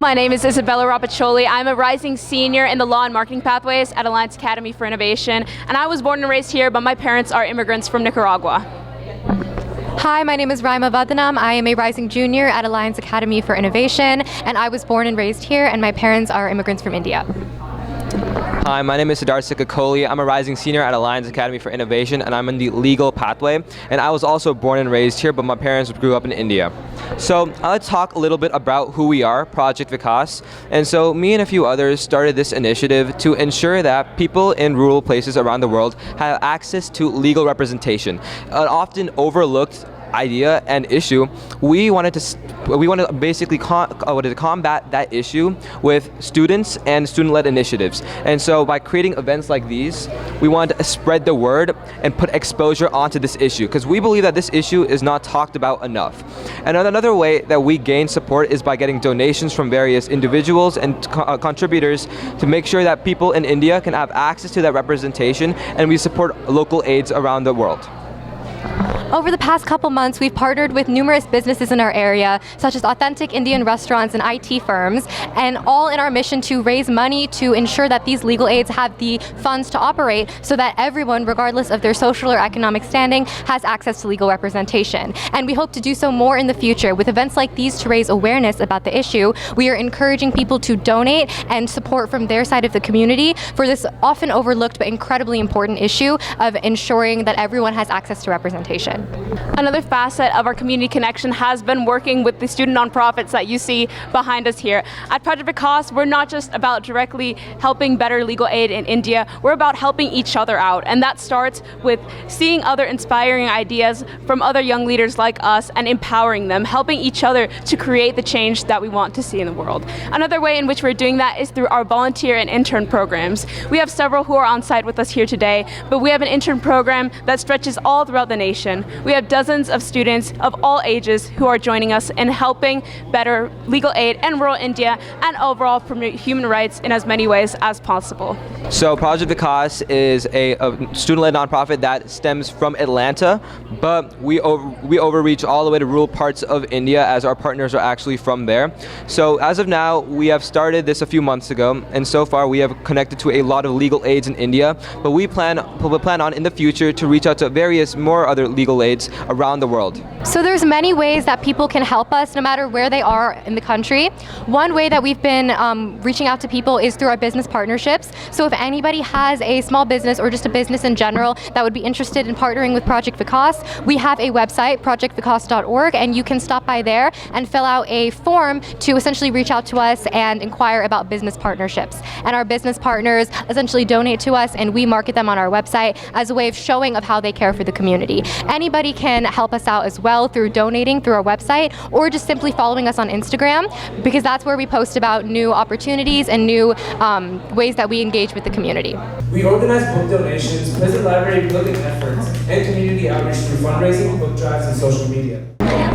My name is Isabella Rapaccioli. I'm a rising senior in the Law and Marketing Pathways at Alliance Academy for Innovation, and I was born and raised here, but my parents are immigrants from Nicaragua. Hi, my name is Raima Vadanam. I am a rising junior at Alliance Academy for Innovation, and I was born and raised here, and my parents are immigrants from India. Hi, my name is Siddharth Sikakoli. I'm a rising senior at Alliance Academy for Innovation, and I'm in the legal pathway. And I was also born and raised here, but my parents grew up in India. So let's talk a little bit about who we are, Project Vikas. And so me and a few others started this initiative to ensure that people in rural places around the world have access to legal representation, an often overlooked idea and issue. We wanted to basically combat that issue with students and student-led initiatives. And so by creating events like these, we wanted to spread the word and put exposure onto this issue, because we believe that this issue is not talked about enough. And another way that we gain support is by getting donations from various individuals and contributors to make sure that people in India can have access to that representation, and we support local aids around the world. Over the past couple months, we've partnered with numerous businesses in our area, such as authentic Indian restaurants and IT firms, and all in our mission to raise money to ensure that these legal aids have the funds to operate so that everyone, regardless of their social or economic standing, has access to legal representation. And we hope to do so more in the future. With events like these to raise awareness about the issue, we are encouraging people to donate and support from their side of the community for this often overlooked but incredibly important issue of ensuring that everyone has access to representation. Another facet of our community connection has been working with the student nonprofits that you see behind us here. At Project Vikas, we're not just about directly helping better legal aid in India, we're about helping each other out. And that starts with seeing other inspiring ideas from other young leaders like us and empowering them, helping each other to create the change that we want to see in the world. Another way in which we're doing that is through our volunteer and intern programs. We have several who are on site with us here today, but we have an intern program that stretches all throughout the nation. We have dozens of students of all ages who are joining us in helping better legal aid in rural India and overall promote human rights in as many ways as possible. So Project Vikas is a student-led nonprofit that stems from Atlanta, but we overreach all the way to rural parts of India, as our partners are actually from there. So as of now, we have started this a few months ago, and so far we have connected to a lot of legal aids in India, but we plan on in the future to reach out to various more other legal aids around the world. So there's many ways that people can help us no matter where they are in the country. One way that we've been reaching out to people is through our business partnerships. So if anybody has a small business or just a business in general that would be interested in partnering with Project Vikas, we have a website, projectvikas.org, and you can stop by there and fill out a form to essentially reach out to us and inquire about business partnerships. And our business partners essentially donate to us, and we market them on our website as a way of showing of how they care for the community. Anybody can help us out as well through donating through our website or just simply following us on Instagram, because that's where we post about new opportunities and new ways that we engage with the community. We organize book donations, present library building efforts, and community outreach through fundraising, book drives, and social media.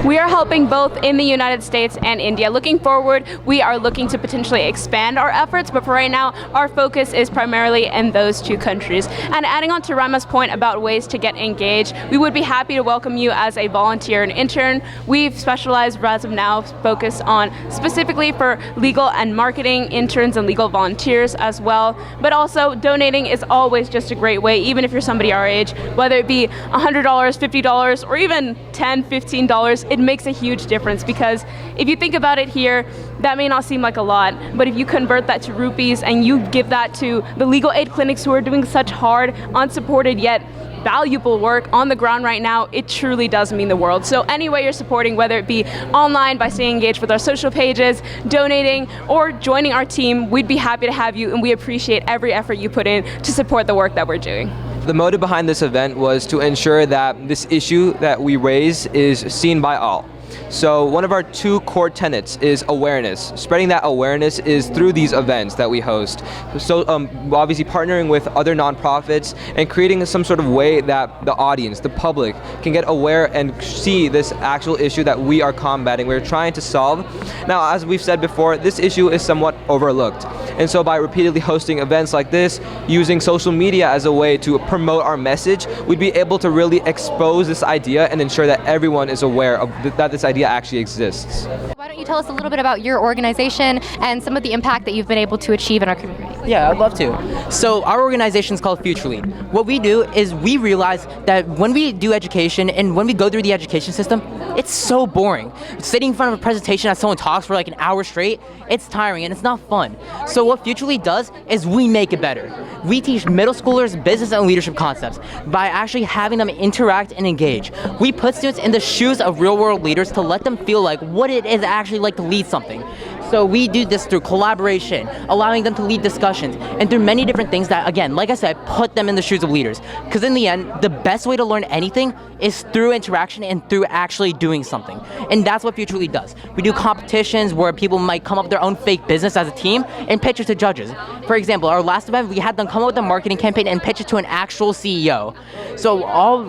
We are helping both in the United States and India. Looking forward, we are looking to potentially expand our efforts, but for right now, our focus is primarily in those two countries. And adding on to Rama's point about ways to get engaged, we would be happy to welcome you as a volunteer and intern. We've specialized, as of now, focus on specifically for legal and marketing interns and legal volunteers as well. But also, donating is always just a great way, even if you're somebody our age, whether it be $100, $50, or even $10, $15, it makes a huge difference, because if you think about it here, that may not seem like a lot, but if you convert that to rupees and you give that to the legal aid clinics who are doing such hard, unsupported yet valuable work on the ground right now, it truly does mean the world. So any way you're supporting, whether it be online by staying engaged with our social pages, donating, or joining our team, we'd be happy to have you, and we appreciate every effort you put in to support the work that we're doing. The motive behind this event was to ensure that this issue that we raise is seen by all. So one of our two core tenets is awareness. Spreading that awareness is through these events that we host. So obviously partnering with other nonprofits and creating some sort of way that the audience, the public, can get aware and see this actual issue that we are combating, we're trying to solve. Now, as we've said before, this issue is somewhat overlooked. And so by repeatedly hosting events like this, using social media as a way to promote our message, we'd be able to really expose this idea and ensure that everyone is aware of that this idea actually exists. Why don't you tell us a little bit about your organization and some of the impact that you've been able to achieve in our community? Yeah, I'd love to. So our organization is called Future Lead. What we do is we realize that when we do education and when we go through the education system, it's so boring. Sitting in front of a presentation as someone talks for like an hour straight, it's tiring and it's not fun. So what Future Lead does is we make it better. We teach middle schoolers business and leadership concepts by actually having them interact and engage. We put students in the shoes of real-world leaders to let them feel like what it is actually like to lead something. So we do this through collaboration, allowing them to lead discussions, and through many different things that, again, like I said, put them in the shoes of leaders. Because in the end, the best way to learn anything is through interaction and through actually doing something. And that's what Future Lead does. We do competitions where people might come up with their own fake business as a team and pitch it to judges. For example, our last event, we had them come up with a marketing campaign and pitch it to an actual CEO. So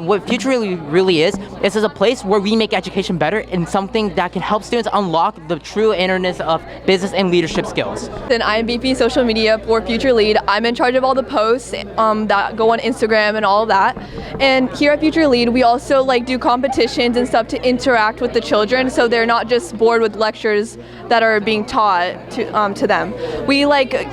what Future Lead really is a place where we make education better and something that can help students unlock the true innerness of business and leadership skills. Then I'm VP Social Media for Future Lead. I'm in charge of all the posts that go on Instagram and all of that. And here at Future Lead, we also do competitions and stuff to interact with the children, so they're not just bored with lectures that are being taught to them. We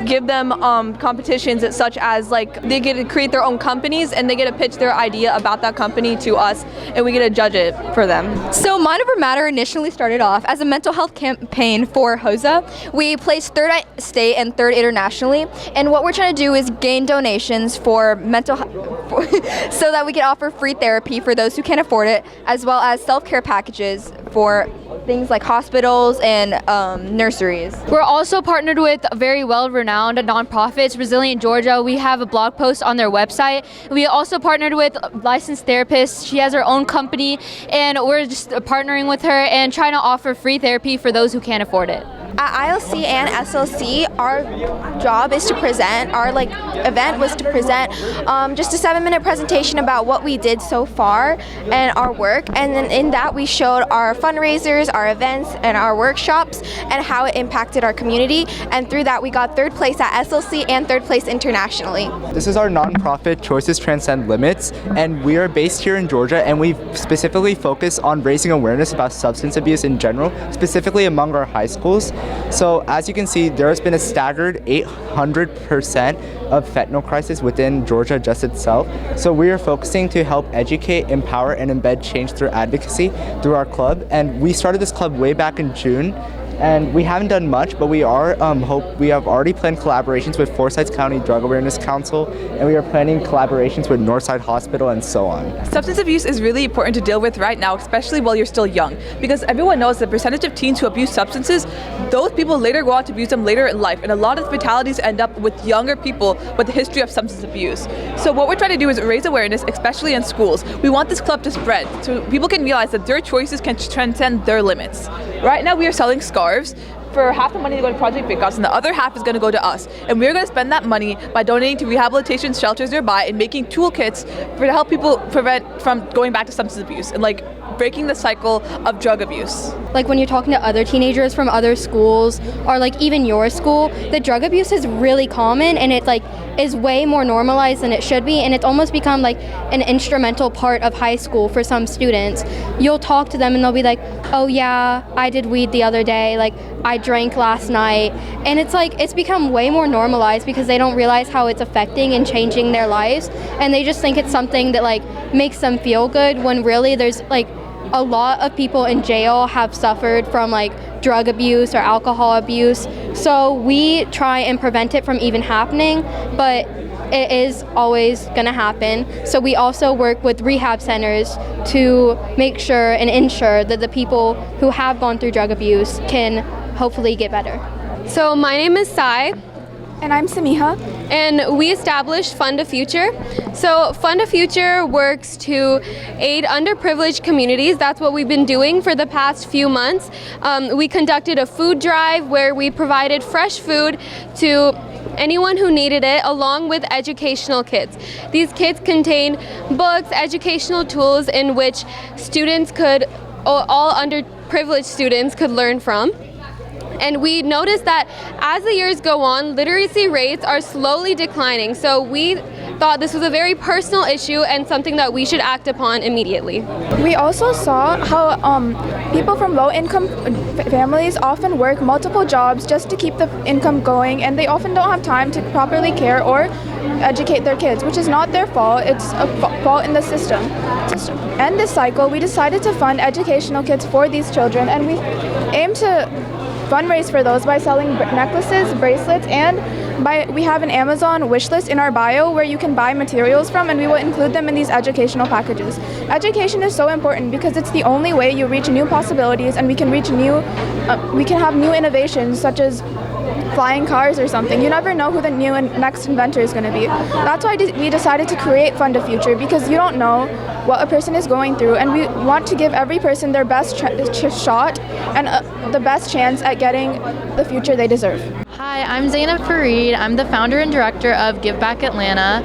give them competitions such as they get to create their own companies and they get to pitch their idea about that company to us, and we get to judge it for them. So Mind Over Matter initially started off as a mental health campaign for HOSA. We placed third state and third internationally, and what we're trying to do is gain donations for mental so that we can offer free therapy for those who can't afford it, as well as self-care packages for things like hospitals and nurseries. We're also partnered with very well-renowned nonprofits, Resilient Georgia. We have a blog post on their website. We also partnered with licensed therapists. She has her own company, and we're just partnering with her and trying to offer free therapy for those who can't afford it. At ILC and SLC, our job is to present. Our event was to present just a 7-minute presentation about what we did so far and our work. And then in that we showed our fundraisers, our events, and our workshops and how it impacted our community. And through that we got third place at SLC and third place internationally. This is our nonprofit Choices Transcend Limits, and we are based here in Georgia, and we specifically focus on raising awareness about substance abuse in general, specifically among our high schools. So as you can see, there has been a staggered 800% of fentanyl crisis within Georgia just itself. So we are focusing to help educate, empower, and embed change through advocacy through our club. And we started this club way back in June. And we haven't done much, but we have already planned collaborations with Forsyth County Drug Awareness Council, and we are planning collaborations with Northside Hospital and so on. Substance abuse is really important to deal with right now, especially while you're still young, because everyone knows the percentage of teens who abuse substances, those people later go on to abuse them later in life, and a lot of fatalities end up with younger people with a history of substance abuse. So what we're trying to do is raise awareness, especially in schools. We want this club to spread so people can realize that their choices can transcend their limits. Right now we are selling scarves for half the money to go to Project Vikas, and the other half is going to go to us. And we're going to spend that money by donating to rehabilitation shelters nearby and making toolkits to help people prevent from going back to substance abuse and breaking the cycle of drug abuse. When you're talking to other teenagers from other schools or even your school, the drug abuse is really common, and it is way more normalized than it should be, and it's almost become an instrumental part of high school for some students. You'll talk to them and they'll be like, oh yeah, I did weed the other day, I drank last night, and it's become way more normalized because they don't realize how it's affecting and changing their lives, and they just think it's something that makes them feel good, when really there's a lot of people in jail have suffered from drug abuse or alcohol abuse. So we try and prevent it from even happening, but it is always going to happen. So we also work with rehab centers to make sure and ensure that the people who have gone through drug abuse can hopefully get better. So my name is Sai. And I'm Samiha. And we established Fund a Future. So Fund a Future works to aid underprivileged communities. That's what we've been doing for the past few months. We conducted a food drive where we provided fresh food to anyone who needed it, along with educational kits. These kits contain books, educational tools in which students all underprivileged students could learn from. And we noticed that as the years go on, literacy rates are slowly declining. So we thought this was a very personal issue and something that we should act upon immediately. We also saw how people from low-income families often work multiple jobs just to keep the income going, and they often don't have time to properly care or educate their kids, which is not their fault. It's a fault in the system. To end this cycle, we decided to fund educational kits for these children, and we aim to fundraise for those by selling necklaces, bracelets, and we have an Amazon wish list in our bio where you can buy materials from, and we will include them in these educational packages. Education is so important because it's the only way you reach new possibilities, and we can have new innovations such as flying cars or something. You never know who the new and next inventor is going to be. That's why we decided to create Fund a Future, because you don't know what a person is going through, and we want to give every person their best shot and the best chance at getting the future they deserve. Hi, I'm Zainab Fareed. I'm the founder and director of Give Back Atlanta.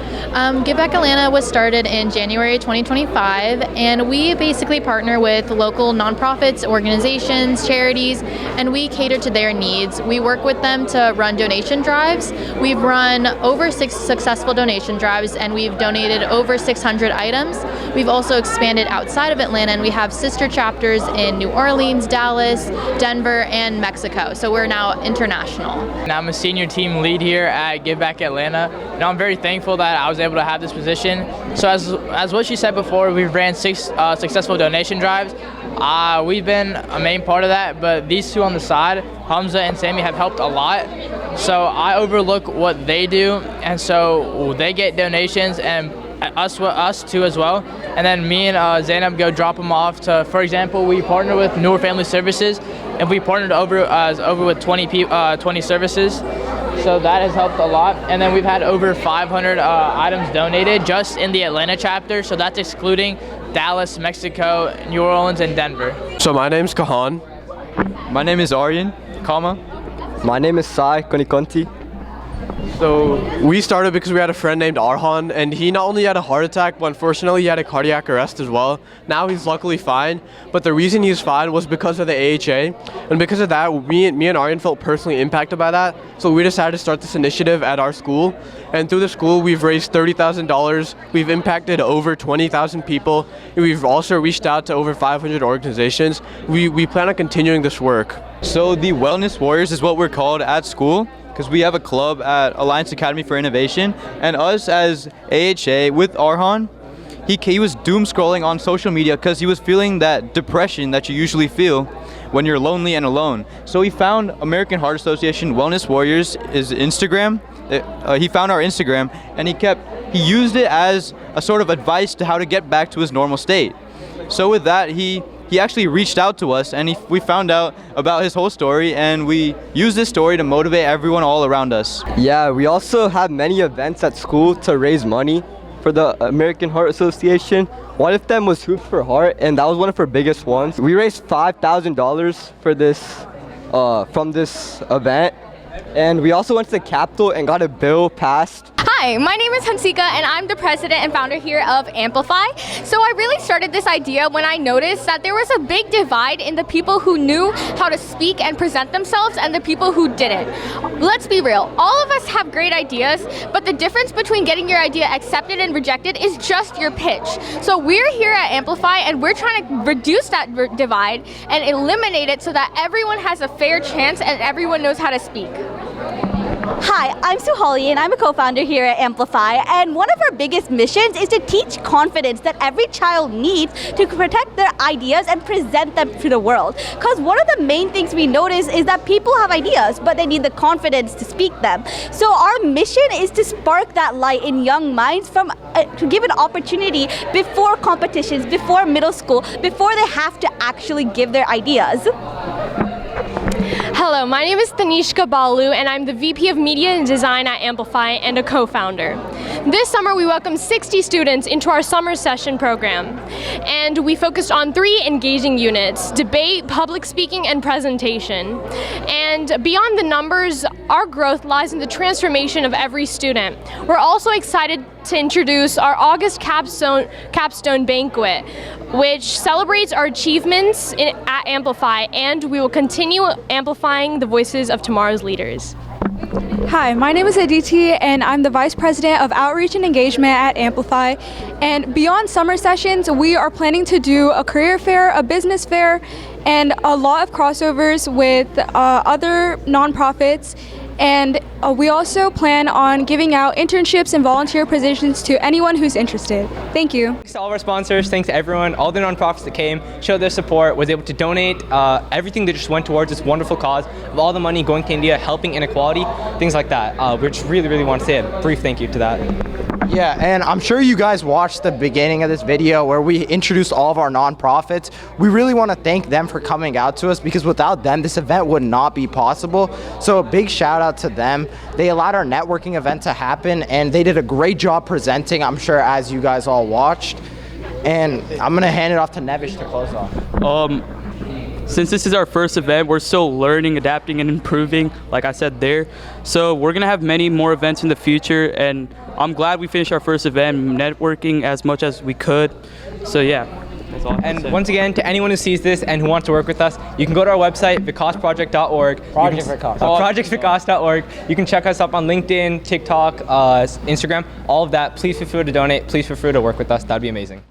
Give Back Atlanta was started in January 2025, and we basically partner with local nonprofits, organizations, charities, and we cater to their needs. We work with them to run donation drives. We've run over 6 successful donation drives, and we've donated over 600 items. We've also expanded outside of Atlanta, and we have sister chapters in New Orleans, Dallas, Denver, and Mexico. So we're now international. And I'm a senior team lead here at Give Back Atlanta. And I'm very thankful that I was able to have this position. So as what she said before, we've ran 6 successful donation drives. We've been a main part of that, but these two on the side, Hamza and Sammy, have helped a lot. So I overlook what they do, and so they get donations, and us too as well. And then me and Zainab go drop them off to, for example, we partner with Newer Family Services, and we partnered over with 20 services. So that has helped a lot. And then we've had over 500 items donated just in the Atlanta chapter. So that's excluding Dallas, Mexico, New Orleans, and Denver. So my name's Kahan. My name is Aryan, comma. My name is Sai Konikonti. So we started because we had a friend named Arhan, and he not only had a heart attack, but unfortunately he had a cardiac arrest as well. Now he's luckily fine, but the reason he's fine was because of the AHA, and because of that, me and Aryan felt personally impacted by that. So we decided to start this initiative at our school, and through the school we've raised $30,000. We've impacted over 20,000 people, and we've also reached out to over 500 organizations. We plan on continuing this work. So the Wellness Warriors is what we're called at school, because we have a club at Alliance Academy for Innovation, and us as AHA with Arhan, he was doom scrolling on social media because he was feeling that depression that you usually feel when you're lonely and alone. So he found American Heart Association Wellness Warriors is Instagram. He found our Instagram, and he used it as a sort of advice to how to get back to his normal state. So with that, he actually reached out to us, and we found out about his whole story, and we used this story to motivate everyone all around us. Yeah, we also have many events at school to raise money for the American Heart Association. One of them was Hoops for Heart, and that was one of our biggest ones. We raised $5,000 for this from this event, and we also went to the Capitol and got a bill passed. Hi, my name is Hansika, and I'm the president and founder here of Amplify. So I really started this idea when I noticed that there was a big divide in the people who knew how to speak and present themselves and the people who didn't. Let's be real, all of us have great ideas, but the difference between getting your idea accepted and rejected is just your pitch. So we're here at Amplify, and we're trying to reduce that divide and eliminate it so that everyone has a fair chance and everyone knows how to speak. Hi, I'm Suhali, and I'm a co-founder here at Amplify, and one of our biggest missions is to teach confidence that every child needs to protect their ideas and present them to the world. Because one of the main things we notice is that people have ideas, but they need the confidence to speak them. So our mission is to spark that light in young minds to give an opportunity before competitions, before middle school, before they have to actually give their ideas. Hello, my name is Tanishka Balu, and I'm the VP of Media and Design at Amplify and a co-founder. This summer, we welcomed 60 students into our summer session program, and we focused on 3 engaging units: debate, public speaking, and presentation. And beyond the numbers, our growth lies in the transformation of every student. We're also excited to introduce our August capstone banquet, which celebrates our achievements at Amplify, and we will continue amplifying the voices of tomorrow's leaders. Hi, my name is Aditi, and I'm the Vice President of Outreach and Engagement at Amplify. And beyond summer sessions, we are planning to do a career fair, a business fair, and a lot of crossovers with other nonprofits. And we also plan on giving out internships and volunteer positions to anyone who's interested. Thank you. Thanks to all of our sponsors, thanks to everyone, all the nonprofits that came, showed their support, was able to donate everything that just went towards this wonderful cause of all the money going to India, helping inequality, things like that. We just really want to say a brief thank you to that. Yeah, and I'm sure you guys watched the beginning of this video where we introduced all of our nonprofits. We really want to thank them for coming out to us, because without them, this event would not be possible. So a big shout out to them. They allowed our networking event to happen, and they did a great job presenting, I'm sure, as you guys all watched. And I'm going to hand it off to Nevish to close off. Since this is our first event, we're still learning, adapting, and improving, like I said there. So we're going to have many more events in the future, and I'm glad we finished our first event, networking as much as we could. So yeah, that's all I have to And say. once again, to anyone who sees this and who wants to work with us, you can go to our website, vikasproject.org. Projectvikas.org. You can check us up on LinkedIn, TikTok, Instagram, all of that. Please feel free to donate. Please feel free to work with us. That'd be amazing.